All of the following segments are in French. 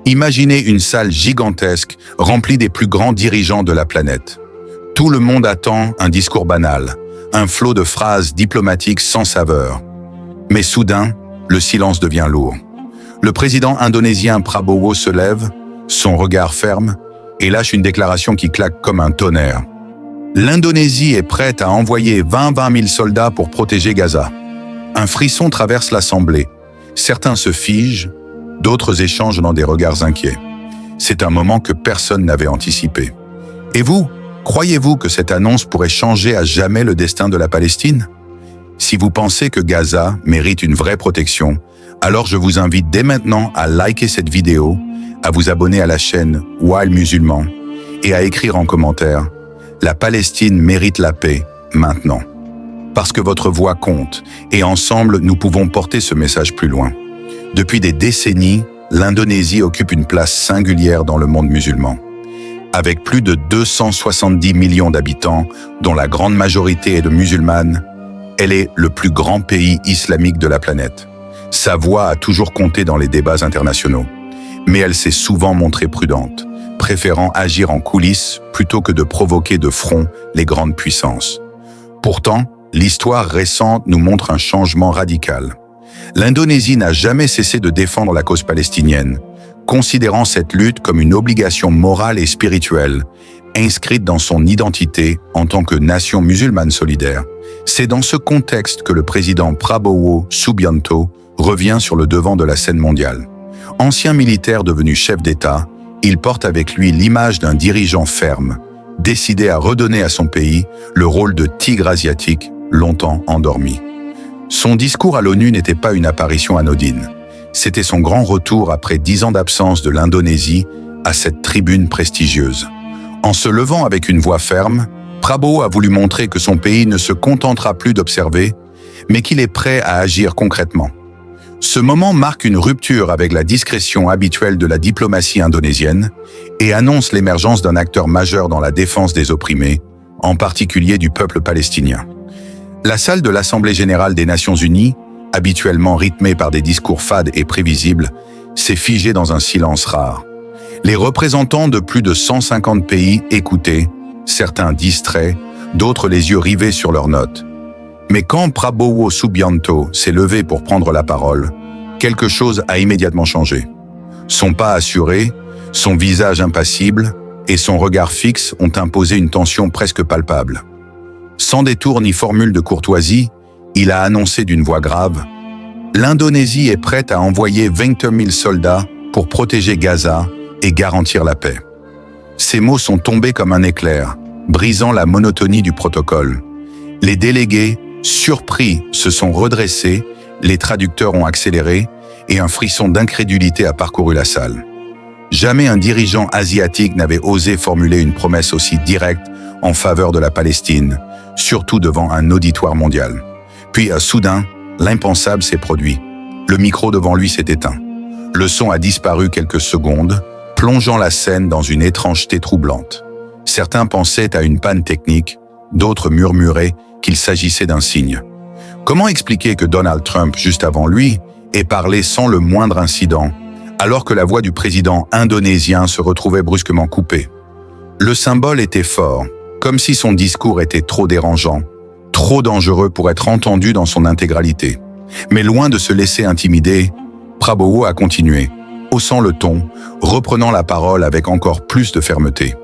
Imaginez une salle gigantesque remplie des plus grands dirigeants de la planète. Tout le monde attend un discours banal, un flot de phrases diplomatiques sans saveur. Mais soudain, le silence devient lourd. Le président indonésien Prabowo se lève, son regard ferme, et lâche une déclaration qui claque comme un tonnerre. L'Indonésie est prête à envoyer 20 000 soldats pour protéger Gaza. Un frisson traverse l'Assemblée. Certains se figent, d'autres échangent dans des regards inquiets. C'est un moment que personne n'avait anticipé. Et vous, croyez-vous que cette annonce pourrait changer à jamais le destin de la Palestine? Si vous pensez que Gaza mérite une vraie protection, alors je vous invite dès maintenant à liker cette vidéo, à vous abonner à la chaîne Wild Musulman et à écrire en commentaire « La Palestine mérite la paix maintenant ». Parce que votre voix compte et ensemble nous pouvons porter ce message plus loin. Depuis des décennies, l'Indonésie occupe une place singulière dans le monde musulman. Avec plus de 270 millions d'habitants, dont la grande majorité est de musulmanes, elle est le plus grand pays islamique de la planète. Sa voix a toujours compté dans les débats internationaux, mais elle s'est souvent montrée prudente, préférant agir en coulisses plutôt que de provoquer de front les grandes puissances. Pourtant, l'histoire récente nous montre un changement radical. L'Indonésie n'a jamais cessé de défendre la cause palestinienne, considérant cette lutte comme une obligation morale et spirituelle, inscrite dans son identité en tant que nation musulmane solidaire. C'est dans ce contexte que le président Prabowo Subianto revient sur le devant de la scène mondiale. Ancien militaire devenu chef d'État, il porte avec lui l'image d'un dirigeant ferme, décidé à redonner à son pays le rôle de tigre asiatique longtemps endormi. Son discours à l'ONU n'était pas une apparition anodine. C'était son grand retour après 10 ans d'absence de l'Indonésie à cette tribune prestigieuse. En se levant avec une voix ferme, Prabowo a voulu montrer que son pays ne se contentera plus d'observer, mais qu'il est prêt à agir concrètement. Ce moment marque une rupture avec la discrétion habituelle de la diplomatie indonésienne et annonce l'émergence d'un acteur majeur dans la défense des opprimés, en particulier du peuple palestinien. La salle de l'Assemblée générale des Nations unies, habituellement rythmée par des discours fades et prévisibles, s'est figée dans un silence rare. Les représentants de plus de 150 pays écoutaient, certains distraits, d'autres les yeux rivés sur leurs notes. Mais quand Prabowo Subianto s'est levé pour prendre la parole, quelque chose a immédiatement changé. Son pas assuré, son visage impassible et son regard fixe ont imposé une tension presque palpable. Sans détour ni formule de courtoisie, il a annoncé d'une voix grave « L'Indonésie est prête à envoyer 20 000 soldats pour protéger Gaza et garantir la paix. » Ces mots sont tombés comme un éclair, brisant la monotonie du protocole. Les délégués, surpris, se sont redressés, les traducteurs ont accéléré et un frisson d'incrédulité a parcouru la salle. Jamais un dirigeant asiatique n'avait osé formuler une promesse aussi directe en faveur de la Palestine, surtout devant un auditoire mondial. Puis, soudain, l'impensable s'est produit. Le micro devant lui s'est éteint. Le son a disparu quelques secondes, plongeant la scène dans une étrangeté troublante. Certains pensaient à une panne technique, d'autres murmuraient qu'il s'agissait d'un signe. Comment expliquer que Donald Trump, juste avant lui, ait parlé sans le moindre incident, alors que la voix du président indonésien se retrouvait brusquement coupée? Le symbole était fort, comme si son discours était trop dérangeant, trop dangereux pour être entendu dans son intégralité. Mais loin de se laisser intimider, Prabowo a continué, haussant le ton, reprenant la parole avec encore plus de fermeté.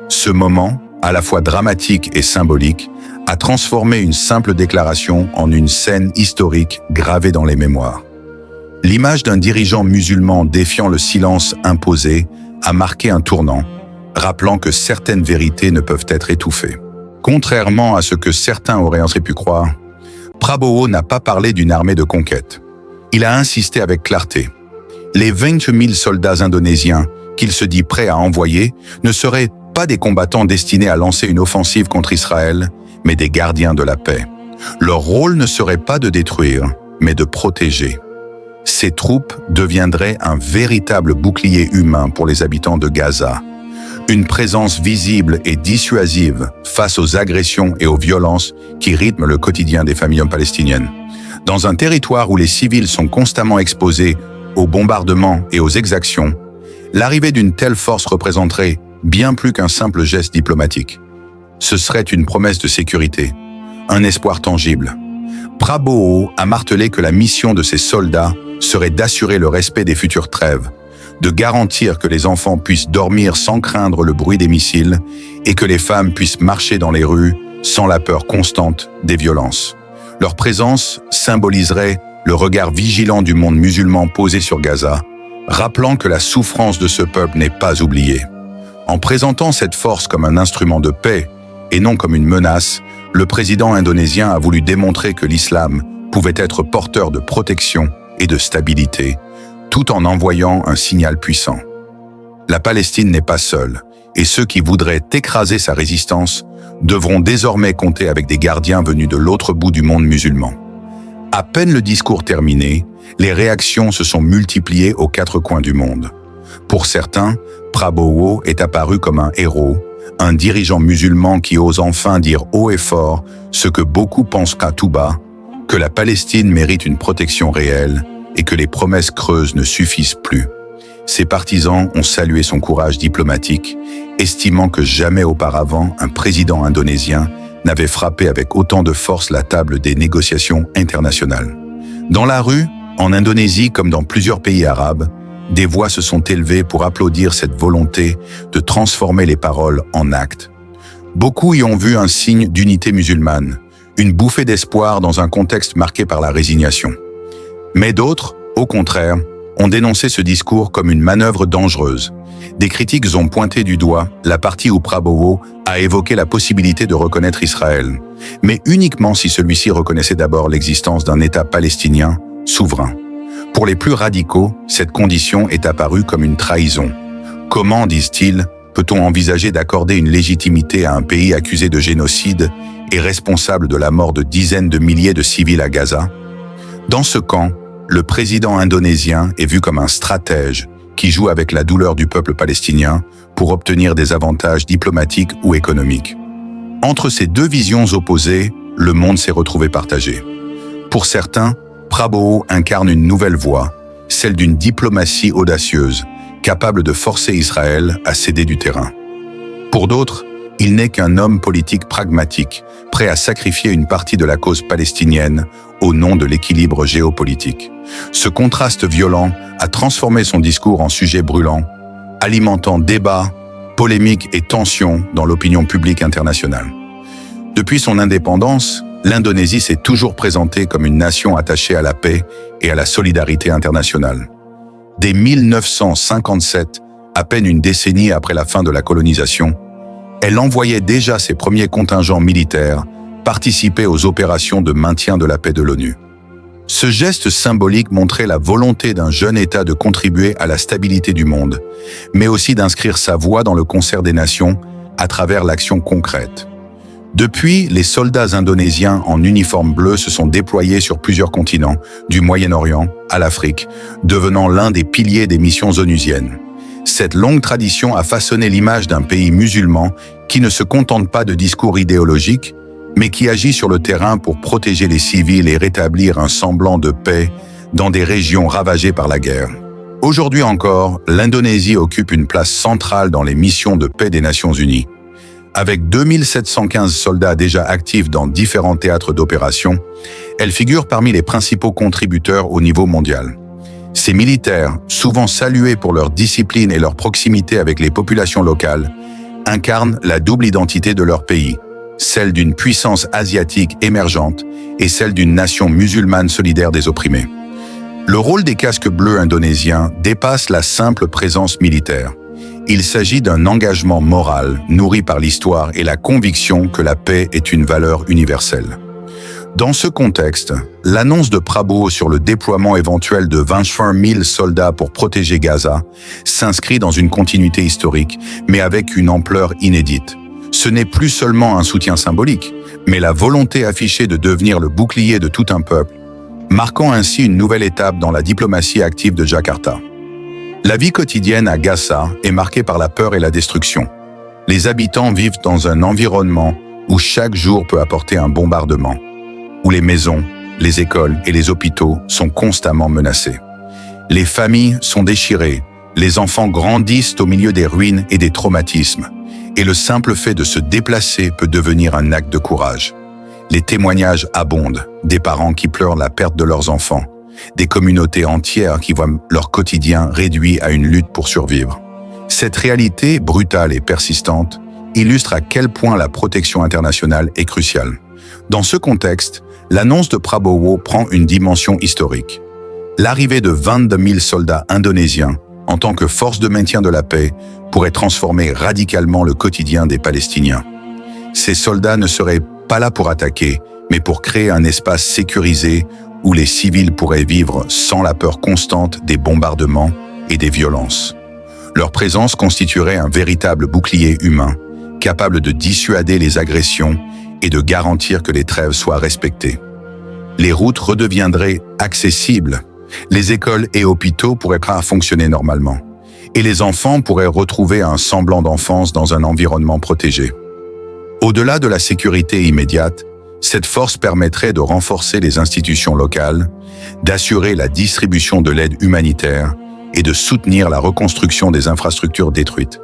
Ce moment, à la fois dramatique et symbolique, a transformé une simple déclaration en une scène historique gravée dans les mémoires. L'image d'un dirigeant musulman défiant le silence imposé a marqué un tournant, rappelant que certaines vérités ne peuvent être étouffées. Contrairement à ce que certains auraient pu croire, Prabowo n'a pas parlé d'une armée de conquête. Il a insisté avec clarté. Les 20 000 soldats indonésiens qu'il se dit prêt à envoyer ne seraient pas des combattants destinés à lancer une offensive contre Israël, mais des gardiens de la paix. Leur rôle ne serait pas de détruire, mais de protéger. Ces troupes deviendraient un véritable bouclier humain pour les habitants de Gaza, une présence visible et dissuasive face aux agressions et aux violences qui rythment le quotidien des familles palestiniennes. Dans un territoire où les civils sont constamment exposés aux bombardements et aux exactions, L'arrivée d'une telle force représenterait bien plus qu'un simple geste diplomatique. Ce serait une promesse de sécurité, un espoir tangible. Prabowo a martelé que la mission de ces soldats serait d'assurer le respect des futures trêves, de garantir que les enfants puissent dormir sans craindre le bruit des missiles et que les femmes puissent marcher dans les rues sans la peur constante des violences. Leur présence symboliserait le regard vigilant du monde musulman posé sur Gaza, rappelant que la souffrance de ce peuple n'est pas oubliée. En présentant cette force comme un instrument de paix et non comme une menace, le président indonésien a voulu démontrer que l'islam pouvait être porteur de protection et de stabilité, tout en envoyant un signal puissant. La Palestine n'est pas seule, et ceux qui voudraient écraser sa résistance devront désormais compter avec des gardiens venus de l'autre bout du monde musulman. À peine le discours terminé, les réactions se sont multipliées aux quatre coins du monde. Pour certains, Prabowo est apparu comme un héros, un dirigeant musulman qui ose enfin dire haut et fort ce que beaucoup pensent qu'à tout bas, que la Palestine mérite une protection réelle et que les promesses creuses ne suffisent plus. Ses partisans ont salué son courage diplomatique, estimant que jamais auparavant un président indonésien n'avait frappé avec autant de force la table des négociations internationales. Dans la rue, en Indonésie comme dans plusieurs pays arabes, des voix se sont élevées pour applaudir cette volonté de transformer les paroles en actes. Beaucoup y ont vu un signe d'unité musulmane, une bouffée d'espoir dans un contexte marqué par la résignation. Mais d'autres, au contraire, ont dénoncé ce discours comme une manœuvre dangereuse. Des critiques ont pointé du doigt la partie où Prabowo a évoqué la possibilité de reconnaître Israël, mais uniquement si celui-ci reconnaissait d'abord l'existence d'un État palestinien souverain. Pour les plus radicaux, cette condition est apparue comme une trahison. Comment, disent-ils, peut-on envisager d'accorder une légitimité à un pays accusé de génocide et responsable de la mort de dizaines de milliers de civils à Gaza? Dans ce camp, le président indonésien est vu comme un stratège qui joue avec la douleur du peuple palestinien pour obtenir des avantages diplomatiques ou économiques. Entre ces deux visions opposées, le monde s'est retrouvé partagé. Pour certains, Prabowo incarne une nouvelle voie, celle d'une diplomatie audacieuse, capable de forcer Israël à céder du terrain. Pour d'autres, il n'est qu'un homme politique pragmatique, prêt à sacrifier une partie de la cause palestinienne au nom de l'équilibre géopolitique. Ce contraste violent a transformé son discours en sujet brûlant, alimentant débats, polémiques et tensions dans l'opinion publique internationale. Depuis son indépendance, l'Indonésie s'est toujours présentée comme une nation attachée à la paix et à la solidarité internationale. Dès 1957, à peine une décennie après la fin de la colonisation, elle envoyait déjà ses premiers contingents militaires participer aux opérations de maintien de la paix de l'ONU. Ce geste symbolique montrait la volonté d'un jeune État de contribuer à la stabilité du monde, mais aussi d'inscrire sa voix dans le concert des nations à travers l'action concrète. Depuis, les soldats indonésiens en uniforme bleu se sont déployés sur plusieurs continents, du Moyen-Orient à l'Afrique, devenant l'un des piliers des missions onusiennes. Cette longue tradition a façonné l'image d'un pays musulman qui ne se contente pas de discours idéologiques, mais qui agit sur le terrain pour protéger les civils et rétablir un semblant de paix dans des régions ravagées par la guerre. Aujourd'hui encore, l'Indonésie occupe une place centrale dans les missions de paix des Nations Unies. Avec 2715 soldats déjà actifs dans différents théâtres d'opération, elle figure parmi les principaux contributeurs au niveau mondial. Ces militaires, souvent salués pour leur discipline et leur proximité avec les populations locales, incarnent la double identité de leur pays, celle d'une puissance asiatique émergente et celle d'une nation musulmane solidaire des opprimés. Le rôle des casques bleus indonésiens dépasse la simple présence militaire. Il s'agit d'un engagement moral nourri par l'histoire et la conviction que la paix est une valeur universelle. Dans ce contexte, l'annonce de Prabowo sur le déploiement éventuel de 25 000 soldats pour protéger Gaza s'inscrit dans une continuité historique, mais avec une ampleur inédite. Ce n'est plus seulement un soutien symbolique, mais la volonté affichée de devenir le bouclier de tout un peuple, marquant ainsi une nouvelle étape dans la diplomatie active de Jakarta. La vie quotidienne à Gaza est marquée par la peur et la destruction. Les habitants vivent dans un environnement où chaque jour peut apporter un bombardement, où les maisons, les écoles et les hôpitaux sont constamment menacés. Les familles sont déchirées, Les enfants grandissent au milieu des ruines et des traumatismes, et le simple fait de se déplacer peut devenir un acte de courage. Les témoignages abondent, des parents qui pleurent la perte de leurs enfants, des communautés entières qui voient leur quotidien réduit à une lutte pour survivre. Cette réalité, brutale et persistante, illustre à quel point la protection internationale est cruciale. Dans ce contexte, l'annonce de Prabowo prend une dimension historique. L'arrivée de 22 000 soldats indonésiens en tant que force de maintien de la paix pourrait transformer radicalement le quotidien des Palestiniens. Ces soldats ne seraient pas là pour attaquer, mais pour créer un espace sécurisé où les civils pourraient vivre sans la peur constante des bombardements et des violences. Leur présence constituerait un véritable bouclier humain, capable de dissuader les agressions et de garantir que les trêves soient respectées. Les routes redeviendraient accessibles, les écoles et hôpitaux pourraient fonctionner normalement, et les enfants pourraient retrouver un semblant d'enfance dans un environnement protégé. Au-delà de la sécurité immédiate, cette force permettrait de renforcer les institutions locales, d'assurer la distribution de l'aide humanitaire et de soutenir la reconstruction des infrastructures détruites.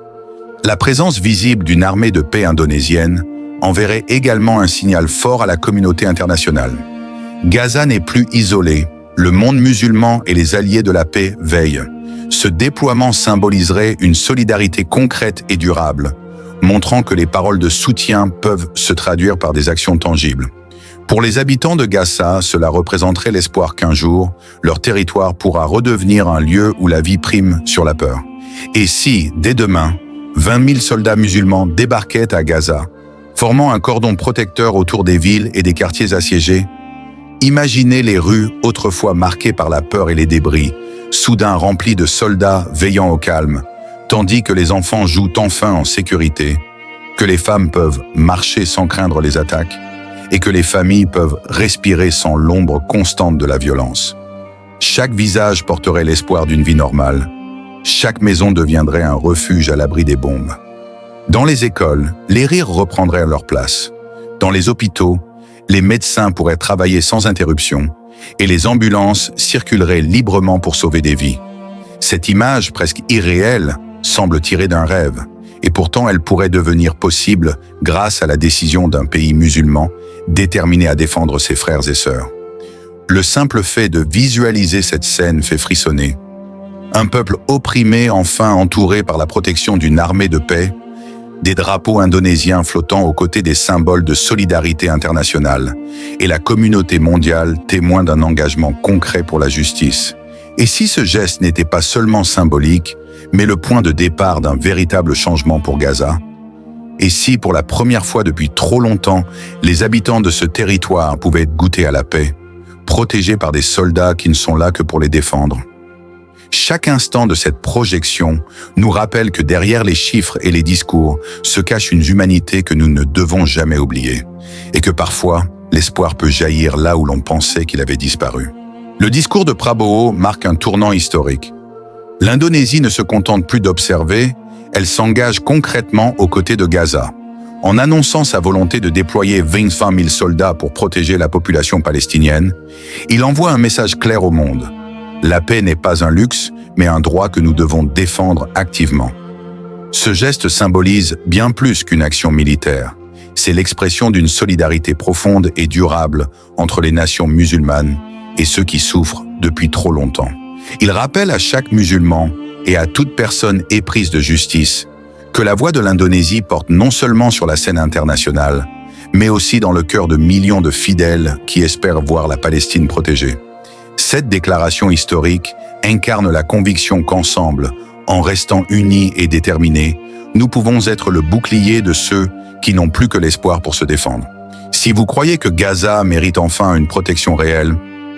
La présence visible d'une armée de paix indonésienne enverrait également un signal fort à la communauté internationale. Gaza n'est plus isolé, le monde musulman et les alliés de la paix veillent. Ce déploiement symboliserait une solidarité concrète et durable, montrant que les paroles de soutien peuvent se traduire par des actions tangibles. Pour les habitants de Gaza, cela représenterait l'espoir qu'un jour, leur territoire pourra redevenir un lieu où la vie prime sur la peur. Et si, dès demain, 20 000 soldats musulmans débarquaient à Gaza, formant un cordon protecteur autour des villes et des quartiers assiégés, imaginez les rues autrefois marquées par la peur et les débris, soudain remplies de soldats veillant au calme, tandis que les enfants jouent enfin en sécurité, que les femmes peuvent marcher sans craindre les attaques, et que les familles peuvent respirer sans l'ombre constante de la violence. Chaque visage porterait l'espoir d'une vie normale. Chaque maison deviendrait un refuge à l'abri des bombes. Dans les écoles, les rires reprendraient leur place. Dans les hôpitaux, les médecins pourraient travailler sans interruption et les ambulances circuleraient librement pour sauver des vies. Cette image presque irréelle semble tirée d'un rêve, et pourtant elle pourrait devenir possible grâce à la décision d'un pays musulman déterminé à défendre ses frères et sœurs. Le simple fait de visualiser cette scène fait frissonner. Un peuple opprimé enfin entouré par la protection d'une armée de paix, des drapeaux indonésiens flottant aux côtés des symboles de solidarité internationale, et la communauté mondiale témoin d'un engagement concret pour la justice. Et si ce geste n'était pas seulement symbolique, mais le point de départ d'un véritable changement pour Gaza? Et si, pour la première fois depuis trop longtemps, les habitants de ce territoire pouvaient goûter à la paix, protégés par des soldats qui ne sont là que pour les défendre? Chaque instant de cette projection nous rappelle que derrière les chiffres et les discours se cache une humanité que nous ne devons jamais oublier, et que parfois, l'espoir peut jaillir là où l'on pensait qu'il avait disparu. Le discours de Prabowo marque un tournant historique. L'Indonésie ne se contente plus d'observer, elle s'engage concrètement aux côtés de Gaza. En annonçant sa volonté de déployer 25 000 soldats pour protéger la population palestinienne, il envoie un message clair au monde. La paix n'est pas un luxe, mais un droit que nous devons défendre activement. Ce geste symbolise bien plus qu'une action militaire. C'est l'expression d'une solidarité profonde et durable entre les nations musulmanes et ceux qui souffrent depuis trop longtemps. Il rappelle à chaque musulman et à toute personne éprise de justice que la voix de l'Indonésie porte non seulement sur la scène internationale, mais aussi dans le cœur de millions de fidèles qui espèrent voir la Palestine protégée. Cette déclaration historique incarne la conviction qu'ensemble, en restant unis et déterminés, nous pouvons être le bouclier de ceux qui n'ont plus que l'espoir pour se défendre. Si vous croyez que Gaza mérite enfin une protection réelle,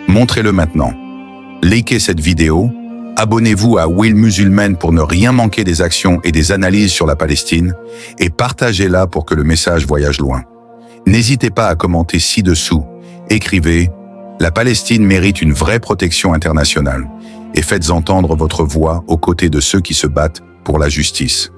montrez-le maintenant. Likez cette vidéo, abonnez-vous à Will Musulman pour ne rien manquer des actions et des analyses sur la Palestine et partagez-la pour que le message voyage loin. N'hésitez pas à commenter ci-dessous, écrivez « La Palestine mérite une vraie protection internationale » et faites entendre votre voix aux côtés de ceux qui se battent pour la justice.